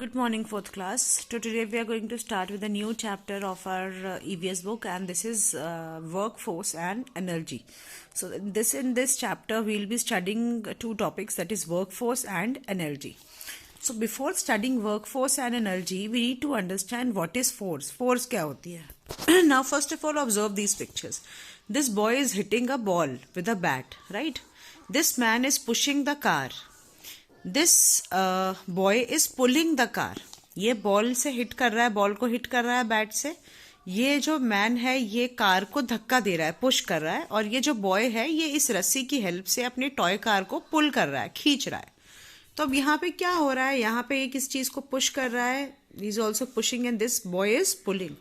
Good morning, fourth class. Today we are going to start with a new chapter of our EVS book, and this is workforce and energy. So, in this chapter, we'll be studying two topics, that is workforce and energy. So, before studying workforce and energy, we need to understand what is force. Force क्या होती है? Now, first of all, observe these pictures. This boy is hitting a ball with a bat, right? This man is pushing the car. This boy is pulling the car. ये ball से hit कर रहा है, ball को hit कर रहा है bat से. ये जो मैन है ये कार को धक्का दे रहा है, पुश कर रहा है, और ये जो बॉय है ये इस रस्सी की हेल्प से अपनी टॉय कार को पुल कर रहा है, खींच रहा है. तो अब यहाँ पे क्या हो रहा है? यहाँ पे ये किस चीज को पुश कर रहा है? He is also pushing and this boy is pulling.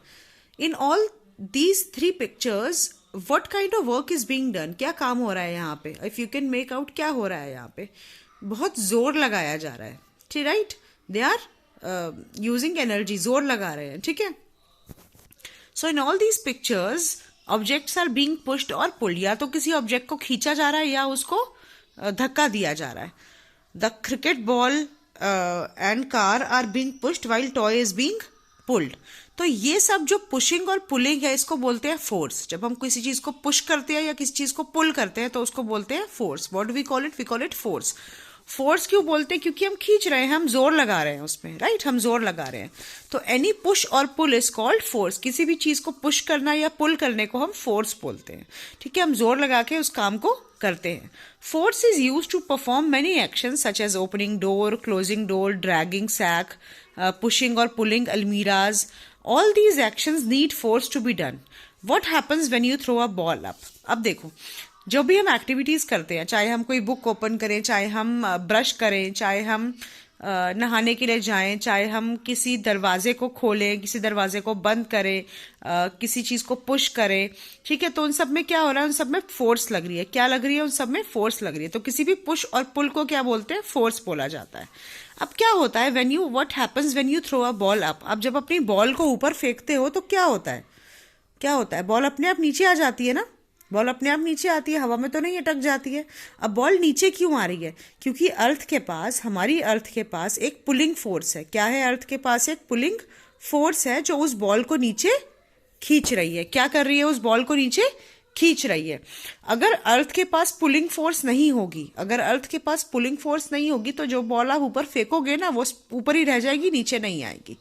In all these three pictures what kind of work is being done? क्या काम हो रहा है यहाँ पे? If you can make out क्या हो रहा है यहाँ पे? बहुत जोर लगाया जा रहा है, ठीक, right? They are using energy, जोर लगा रहे हैं, ठीक है. So in all these pictures objects are being pushed और पुल्ड. या तो किसी ऑब्जेक्ट को खींचा जा रहा है या उसको धक्का दिया जा रहा है. The cricket ball and car are being pushed while toy is being pulled. तो ये सब जो पुशिंग और पुलिंग है इसको बोलते हैं फोर्स. जब हम किसी चीज को पुश करते हैं या किसी चीज को पुल करते हैं तो उसको बोलते हैं force. What do we call it? We call it force. Force क्यों बोलते हैं? क्योंकि हम खींच रहे हैं, हम जोर लगा रहे हैं उसमें, राइट? हम जोर लगा रहे हैं. तो एनी पुश और पुल इज कॉल्ड फोर्स. किसी भी चीज को पुश करना या पुल करने को हम फोर्स बोलते हैं, ठीक है. हम जोर लगा के उस काम को करते हैं. Force is use to perform many action such as opening door, closing door, dragging sack, pushing और pulling almirahs. All these actions need force to be done. What happens when you throw a ball up? अब देखो, जो भी हम activities करते हैं, चाहे हम कोई बुक ओपन करें, चाहे हम ब्रश करें, चाहे हम नहाने के लिए जाएं, चाहे हम किसी दरवाजे को खोलें, किसी दरवाजे को बंद करें, किसी चीज को पुश करें, ठीक है. तो उन सब में क्या हो रहा है? उन सब में फोर्स लग रही है. क्या लग रही है? उन सब में फोर्स लग रही है. तो किसी भी पुश और पुल को क्या बोलते हैं? फोर्स बोला जाता है. अब क्या होता है what happens when you throw a ball up? अब जब अपनी बॉल को ऊपर फेंकते हो तो क्या होता है? क्या होता है? बॉल अपने आप नीचे आ जाती है ना. बॉल अपने आप नीचे आती है, हवा में तो नहीं अटक जाती है. अब बॉल नीचे क्यों आ रही है? क्योंकि अर्थ के पास, हमारी अर्थ के पास एक पुलिंग फोर्स है. क्या है? अर्थ के पास एक पुलिंग फोर्स है जो उस बॉल को नीचे खींच रही है. क्या कर रही है? उस बॉल को नीचे खींच रही है. अगर अर्थ के पास पुलिंग फोर्स नहीं होगी, अगर अर्थ के पास पुलिंग फोर्स नहीं होगी तो जो बॉल आप ऊपर फेंकोगे ना वो ऊपर ही रह जाएगी, नीचे नहीं आएगी.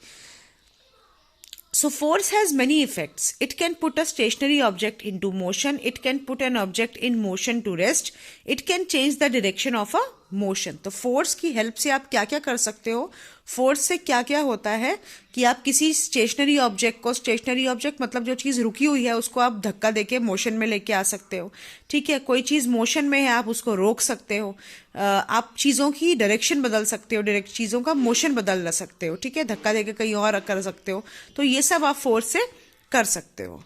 So force has many effects. It can put a stationary object into motion. It can put an object in motion to rest. It can change the direction of a motion. तो फोर्स की help से आप क्या क्या कर सकते हो? Force से क्या क्या होता है कि आप किसी स्टेशनरी ऑब्जेक्ट को, स्टेशनरी ऑब्जेक्ट मतलब जो चीज रुकी हुई है उसको आप धक्का देके मोशन में लेके आ सकते हो, ठीक है. कोई चीज मोशन में है, आप उसको रोक सकते हो. आप चीजों की डायरेक्शन बदल सकते हो, डायरेक्ट चीजों का मोशन बदल सकते हो, ठीक है. धक्का देके कहीं और कर सकते हो. तो ये सब आप फोर्स से कर सकते हो.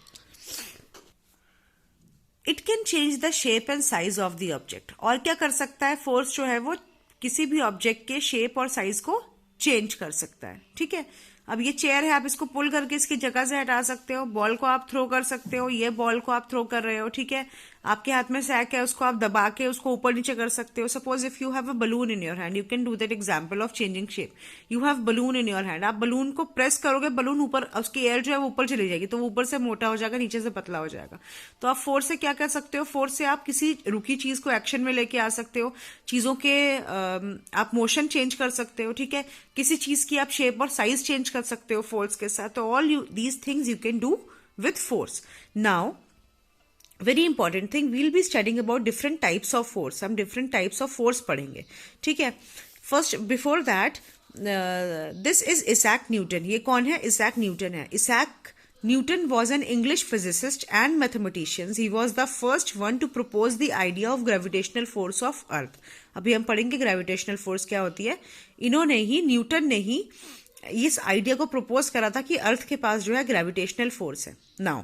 It can change the shape and size of the object. और क्या कर सकता है? फोर्स जो है वो किसी भी ऑब्जेक्ट के शेप और साइज को चेंज कर सकता है, ठीक है. अब ये चेयर है, आप इसको पुल करके इसकी जगह से हटा सकते हो. बॉल को आप थ्रो कर सकते हो, ये बॉल को आप थ्रो कर रहे हो, ठीक है. आपके हाथ में सैक है, उसको आप दबा के उसको ऊपर नीचे कर सकते हो. Suppose if you have a balloon in your hand, you can do that example of changing shape. You have balloon in your hand, आप बलून को प्रेस करोगे, बलून ऊपर, उसकी एयर जो है वो ऊपर चली जाएगी, तो वो ऊपर से मोटा हो जाएगा, नीचे से पतला हो जाएगा. तो आप फोर्स से क्या कर सकते हो? फोर्स से आप किसी रुकी चीज को एक्शन में लेके आ सकते हो. चीजों के आप मोशन चेंज कर सकते हो, ठीक है. किसी चीज की आप शेप और साइज चेंज कर सकते हो फोर्स के साथ. तो all these things you can do with force. Now very important thing, we'll be studying about different types of force. हम डिफरेंट टाइप्स ऑफ फोर्स पढ़ेंगे, ठीक है. First before that, this is Isaac Newton. ये कौन है? Isaac Newton है. Isaac Newton was an English physicist and mathematician. He was the first one to propose the idea of gravitational force of earth. अभी हम पढ़ेंगे gravitational force क्या होती है. इन्होंने ही, न्यूटन ने ही इस आइडिया को प्रपोज करा था कि अर्थ के पास जो है ग्रेविटेशनल फोर्स है. नाउ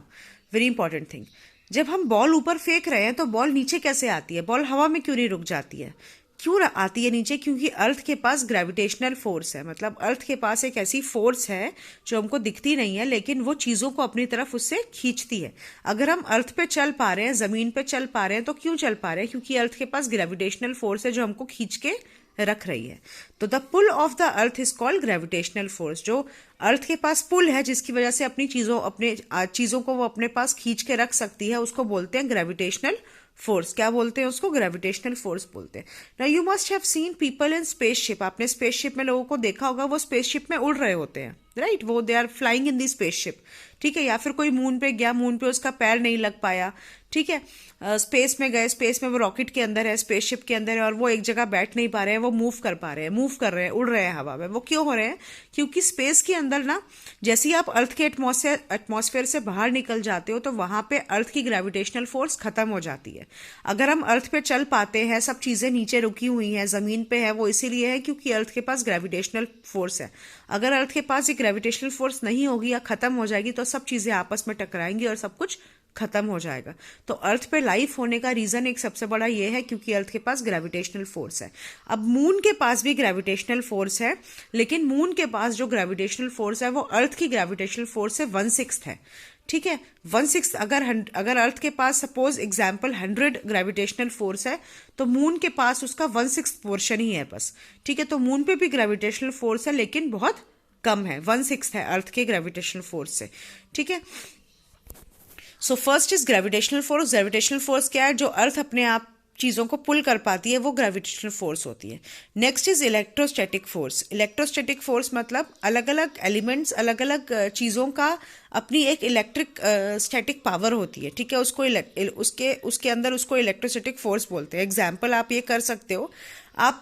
वेरी इंपॉर्टेंट थिंग, जब हम बॉल ऊपर फेंक रहे हैं तो बॉल नीचे कैसे आती है? बॉल हवा में क्यों नहीं रुक जाती है? क्यों आती है नीचे? क्योंकि अर्थ के पास ग्रेविटेशनल फोर्स है. मतलब अर्थ के पास एक ऐसी फोर्स है जो हमको दिखती नहीं है, लेकिन वो चीजों को अपनी तरफ उससे खींचती है. अगर हम अर्थ पे चल पा रहे हैं, जमीन पे चल पा रहे हैं, तो क्यों चल पा रहे हैं? क्योंकि अर्थ के पास ग्रेविटेशनल फोर्स है जो हमको खींच के रख रही है। तो the pull of the earth is called gravitational force. जो अर्थ के पास पुल है जिसकी वजह से अपनी चीजों को वो अपने पास खींच के रख सकती है, उसको बोलते हैं ग्रेविटेशनल फोर्स। क्या बोलते हैं उसको? ग्रेविटेशनल फोर्स बोलते हैं। Now you must have seen people in spaceship. आपने स्पेसशिप में लोगों को देखा होगा, वो स्पेसशिप में उड़ रहे होते हैं, राइट? वो they are flying in the spaceship, ठीक है। या फिर कोई मून पे गया, मून पे उसका पैर नहीं लग पाया, ठीक है। स्पेस में गए, स्पेस में वो रॉकेट के अंदर है, स्पेसशिप के अंदर है, और वो एक जगह बैठ नहीं पा रहे हैं, वो मूव कर पा रहे हैं, मूव कर रहे हैं, उड़ रहे हैं हवा में। वो क्यों हो रहे हैं? क्योंकि स्पेस के अंदर ना, जैसे ही आप अर्थ के एटमॉस्फेयर से बाहर निकल जाते हो तो वहां पे अर्थ की ग्रेविटेशनल फोर्स खत्म हो जाती है। अगर हम अर्थ पे चल पाते हैं, सब चीजें नीचे रुकी हुई हैं, जमीन पे है, वो इसीलिए है क्योंकि अर्थ के पास ग्रेविटेशनल फोर्स है। अगर अर्थ के पास ये ग्रेविटेशनल फोर्स नहीं होगी या खत्म हो जाएगी तो सब चीजें आपस में टकराएंगी और सब कुछ खत्म हो जाएगा। तो अर्थ पे लाइफ होने का रीजन एक सबसे बड़ा ये है क्योंकि अर्थ के पास ग्रेविटेशनल फोर्स है। अब मून के पास भी ग्रेविटेशनल फोर्स है, लेकिन मून के पास जो ग्रेविटेशनल फोर्स है वो अर्थ की ग्रेविटेशनल फोर्स से 1/6 है, ठीक है। 1/6 अगर अर्थ के पास सपोज एग्जाम्पल 100 ग्रेविटेशनल फोर्स है तो मून के पास उसका 1/6 पोर्शन ही है बस, ठीक है। तो मून पे भी ग्रेविटेशनल फोर्स है लेकिन बहुत कम है, 1/6 है अर्थ के ग्रेविटेशनल फोर्स से, ठीक है। So first is gravitational force. Gravitational force क्या है? जो अर्थ अपने आप चीजों को पुल कर पाती है वो ग्रेविटेशनल फोर्स होती है। Next is electrostatic force. Electrostatic force मतलब अलग अलग एलिमेंट्स, अलग अलग चीजों का अपनी एक इलेक्ट्रिक स्टैटिक पावर होती है, ठीक है। उसके अंदर उसको इलेक्ट्रोस्टैटिक फोर्स बोलते हैं। एग्जाम्पल आप ये कर सकते हो, आप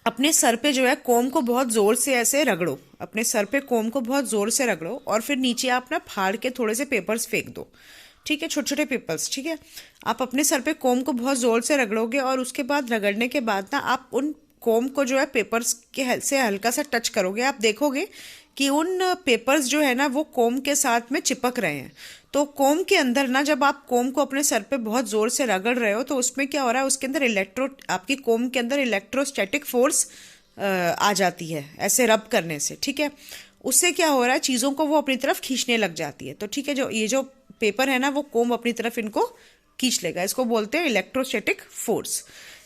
अपने सर पे जो है कोम को बहुत जोर से ऐसे रगड़ो, अपने सर पे कोम को बहुत जोर से रगड़ो और फिर नीचे आप ना फाड़ के थोड़े से पेपर्स फेंक दो, ठीक है, छोटे छोटे पेपर्स, ठीक है। आप अपने सर पे कोम को बहुत जोर से रगड़ोगे और उसके बाद रगड़ने के बाद ना आप उन कोम को जो है पेपर्स के हेल्प से हल्का सा टच करोगे, आप देखोगे कि उन पेपर्स जो है ना वो कोम के साथ में चिपक रहे हैं। तो कोम के अंदर ना, जब आप कोम को अपने सर पे बहुत जोर से रगड़ रहे हो तो उसमें क्या हो रहा है, उसके अंदर आपकी कोम के अंदर इलेक्ट्रोस्टैटिक फोर्स आ जाती है ऐसे रब करने से, ठीक है। उससे क्या हो रहा है, चीजों को वो अपनी तरफ खींचने लग जाती है। तो ठीक है, ये जो पेपर है ना वो कोम अपनी तरफ इनको खींच लेगा, इसको बोलते हैं electrostatic force.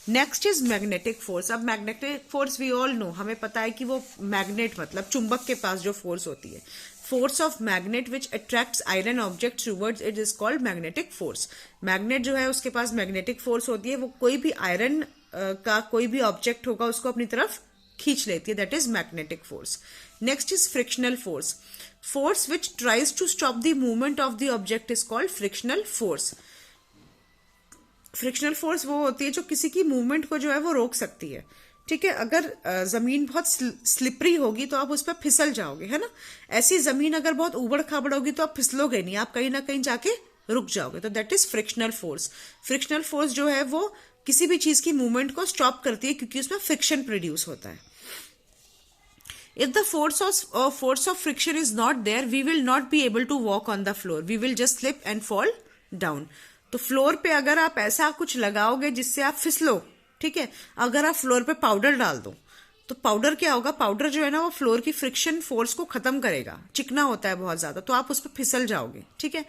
Next is magnetic force. अब magnetic force we all know, हमें पता है कि वो मैग्नेट मतलब चुंबक के पास जो फोर्स होती है, force of magnet which attracts iron object towards it is called magnetic force. Magnet जो है उसके पास मैग्नेटिक फोर्स होती है, वो कोई भी आयरन का कोई भी ऑब्जेक्ट होगा उसको अपनी तरफ खींच लेती है, that is magnetic force. Next is frictional force. Force which tries to stop the movement of the object is called frictional force. Frictional force वो होती है जो किसी की मूवमेंट को जो है वो रोक सकती है, ठीक है। अगर जमीन बहुत स्लिपरी होगी तो आप उस पर फिसल जाओगे, है ना। ऐसी जमीन अगर बहुत उबड़ खाबड़ होगी तो आप फिसलोगे नहीं, आप कहीं ना कहीं जाके रुक जाओगे। तो that is frictional force. Frictional force जो है वो किसी भी चीज की मूवमेंट को स्टॉप करती है क्योंकि उसमें फ्रिक्शन प्रोड्यूस होता है। If the force of friction is not there, we will not be able to walk on the floor. We will just slip and fall down. तो फ्लोर पे अगर आप ऐसा कुछ लगाओगे जिससे आप फिसलो, ठीक है, अगर आप फ्लोर पे पाउडर डाल दो तो पाउडर क्या होगा, पाउडर जो है ना वो फ्लोर की फ्रिक्शन फोर्स को खत्म करेगा, चिकना होता है बहुत ज्यादा, तो आप उस पर फिसल जाओगे, ठीक है।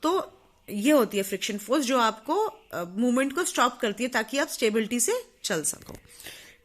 तो ये होती है फ्रिक्शन फोर्स जो आपको मूवमेंट को स्टॉप करती है ताकि आप स्टेबिलिटी से चल सको।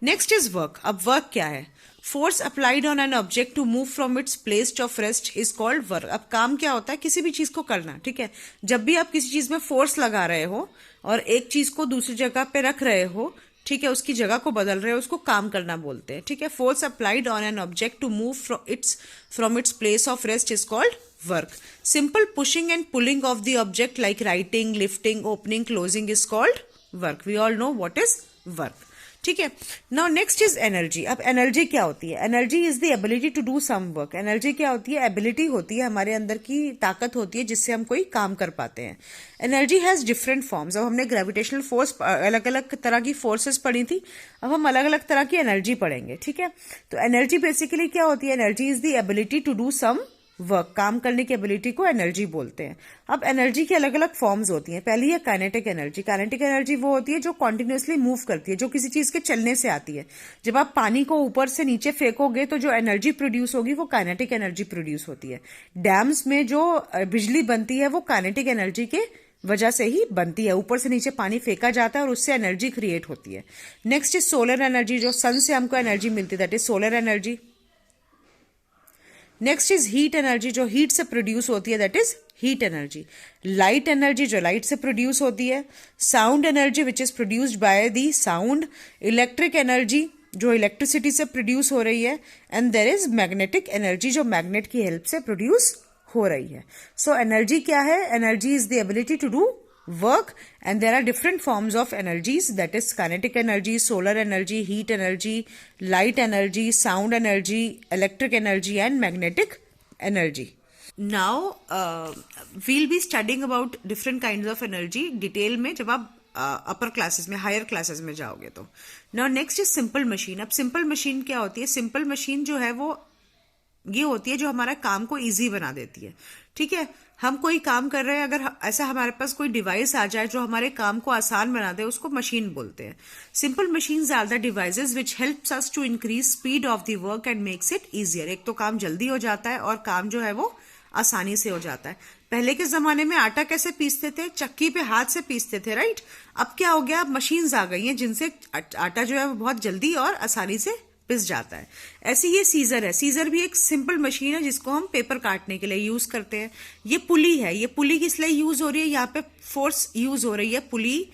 Next is work. अब वर्क क्या है? Force applied on an object to move from its place of rest is called work. अब काम क्या होता है, किसी भी चीज को करना, ठीक है। जब भी आप किसी चीज में फोर्स लगा रहे हो और एक चीज को दूसरी जगह पे रख रहे हो, ठीक है, उसकी जगह को बदल रहे हो, उसको काम करना बोलते हैं, ठीक है। Force applied on an object to move from its place of rest is called work. Simple pushing and pulling of the object like writing, lifting, opening, closing is called work. We all know what is work, ठीक है। Now next is energy. अब energy क्या होती है? Energy is the ability to do some work. Energy क्या होती है? Ability होती है, हमारे अंदर की ताकत होती है जिससे हम कोई काम कर पाते हैं। Energy has different forms. अब हमने ग्रेविटेशनल फोर्स, अलग अलग तरह की फोर्सेस पढ़ी थी, अब हम अलग अलग तरह की एनर्जी पढ़ेंगे, ठीक है। तो एनर्जी बेसिकली क्या होती है? Energy is the ability to do some work. काम करने की एबिलिटी को एनर्जी बोलते हैं। अब एनर्जी की अलग अलग फॉर्म्स होती हैं। पहली है काइनेटिक एनर्जी। काइनेटिक एनर्जी वो होती है जो कॉन्टिन्यूसली मूव करती है, जो किसी चीज के चलने से आती है। जब आप पानी को ऊपर से नीचे फेंकोगे तो जो एनर्जी प्रोड्यूस होगी वो काइनेटिक एनर्जी प्रोड्यूस होती है। डैम्स में जो बिजली बनती है वो काइनेटिक एनर्जी के वजह से ही बनती है। ऊपर से नीचे पानी फेंका जाता है और उससे एनर्जी क्रिएट होती है। नेक्स्ट इज सोलर एनर्जी, जो सन से हमको एनर्जी मिलती है, that is solar energy. Next is heat energy, जो हीट से प्रोड्यूस होती है, that is heat energy. Light energy, जो लाइट से प्रोड्यूस होती है। Sound energy which is produced by the sound. Electric energy, जो इलेक्ट्रिसिटी से प्रोड्यूस हो रही है। And there is magnetic energy, जो मैग्नेट की हेल्प से प्रोड्यूस हो रही है। सो एनर्जी क्या है? Energy is the ability to do work, and there are different forms of energies, that is kinetic energy, solar energy, heat energy, light energy, sound energy, electric energy and magnetic energy. Now we'll be studying about different kinds of energy detail में जब आप upper classes में, higher classes में जाओगे तो। Now next is simple machine. अब simple machine क्या होती है? सिंपल मशीन जो है वो ये होती है जो हमारा काम को इजी बना देती है। ठीक है, हम कोई काम कर रहे हैं, अगर ऐसा हमारे पास कोई डिवाइस आ जाए जो हमारे काम को आसान बना दे, उसको मशीन बोलते हैं। Simple machines are the devices which helps us to increase speed of the work and makes it easier. एक तो काम जल्दी हो जाता है और काम जो है वो आसानी से हो जाता है। पहले के जमाने में आटा कैसे पीसते थे? चक्की पे हाथ से पीसते थे, राइट। अब क्या हो गया? अब मशीन्स आ गई हैं जिनसे आटा जो है वो बहुत जल्दी और आसानी से पिस जाता है। ऐसे ये सीजर है। सीजर भी एक सिंपल मशीन है जिसको हम पेपर काटने के लिए यूज करते हैं। ये पुली है। ये पुली किस लिए यूज हो रही है? यहाँ पे फोर्स यूज हो रही है, पुली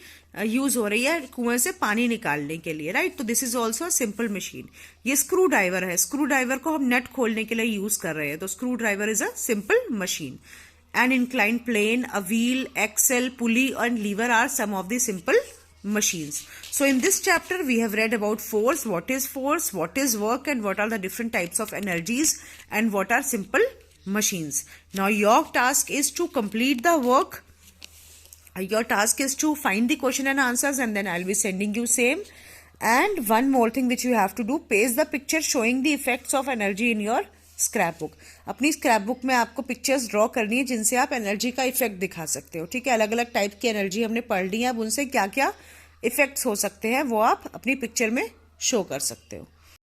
यूज हो रही है कुएं से पानी निकालने के लिए, राइट। तो this is also a simple machine. ये स्क्रू ड्राइवर है। स्क्रू ड्राइवर को हम नट खोलने के लिए यूज कर रहे हैं, तो screw driver is a simple machine. An inclined plane, a wheel, axle, pulley and lever are some of the simple machines. So in this chapter we have read about force, what is force, what is work and what are the different types of energies and what are simple machines. Now your task is to complete the work. Your task is to find the question and answers and then I'll be sending you same. And one more thing which you have to do, paste the picture showing the effects of energy in your scrap book. अपनी scrap book में आपको pictures draw करनी है जिनसे आप energy का effect दिखा सकते हो। ठीक है, अलग अलग टाइप की एनर्जी हमने पढ़ ली है, अब उनसे क्या क्या इफेक्ट्स हो सकते हैं वो आप अपनी पिक्चर में शो कर सकते हो।